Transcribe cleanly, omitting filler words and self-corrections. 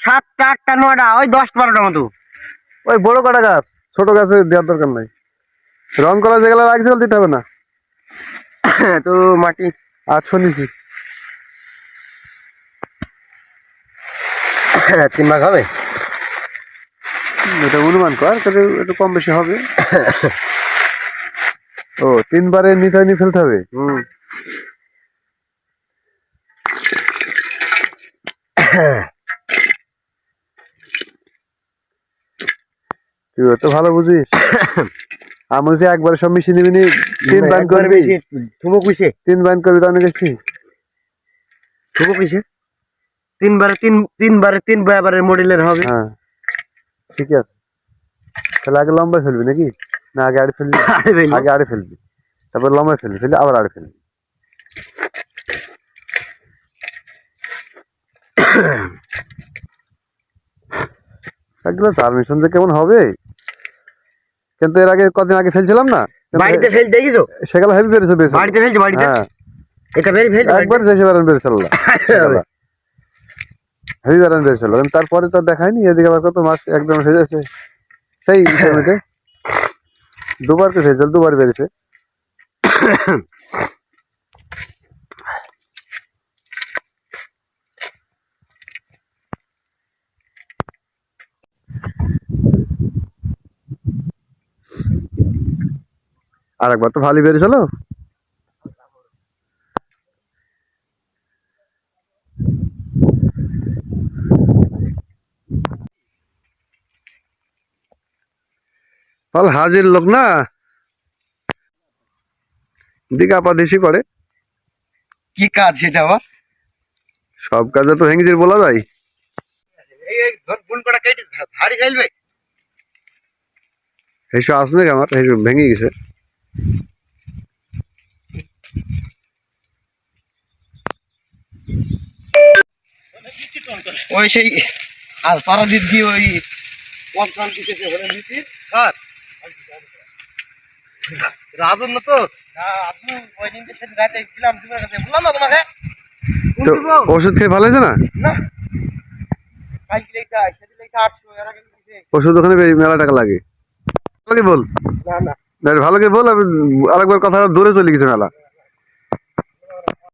7টা 8টা 9টা ওই 10-12টা মতো। ওই বড় কটা গাছ, ছোট গাছে দেওয়ার দরকার নাই। রং করা যেগুলো লাগছে দিতে হবে না। তো মাটি 800 নিছি। 3 ভাগ হবে। এটা অনুমান কর, একটু কম বেশি হবে। ও 3 বারে নিতে ফেলতে হবে। তুই তো ভালো বুঝিস। আমি যে একবারে সব মিশিয়ে নিবি নি, 3 বাইন করবি। থুবো কিসে? 3 বাইন করবি তাহলে গেছি। থুবো কিসে? 3 বারের মডেলের হবে। হ্যাঁ ঠিক আছে। তাহলে আগে লম্বা ফেলবি নাকি? না আগে আড়ে ফেলবি? আগে আড়ে ফেলবি, তারপর লম্বা ফেলবি, ফেলে আবার আড়ে ফেলবি। একদম পারমিশন যে কেমন হবে, কিন্তু এর আগে কদিন আগে ফেলছিলাম না, বাড়িতে ফেল দেখিছো? সেগুলো হেভি বেড়েছে বেশ। বাড়িতে ফেলছি বাড়িতে। হ্যাঁ এটা বের ফেল একবার যে সেবার বেড়েছিল হেভি বেড়ান বেড়েছিল। তারপরে তো দেখায়নি। এদিকে আবার কত মাছ একদম হয়ে যাচ্ছে সেই জমিতে। দুবার তো ফেলছিল, দুবার বেড়েছে। আর একবার তো ভালোই বেড়েছিল। হাজির লোক না, দিকে আপাদেশি করে। কি কাজ সেটা আবার? সব কাজে তো হেঙ্গির বলা যায়। ঝাড়ি ফেলবে হেসে আসলে আমার হেসে ভেঙে গেছে। ওই সেই আর পারাদীপ দিয়ে ওই পঞ্চান দিতেছে হলে দিচ্ছি কার রাজন না তো। না আপনি ওই দিন সেদিন রাতে গেলাম তোমার কাছে বললাম না তোমাকে। তো ওষুধ খেয়ে ভালো হয়েছে না? না কালকে লেগেছে সেদিন লেগেছে 800 এর আগে দিয়েছে। ওষুধ ওখানে মেলা টাকা লাগে। বল না না ভালো করে বল। আরেকবার কথা দূরে চলে গেছে মেলা।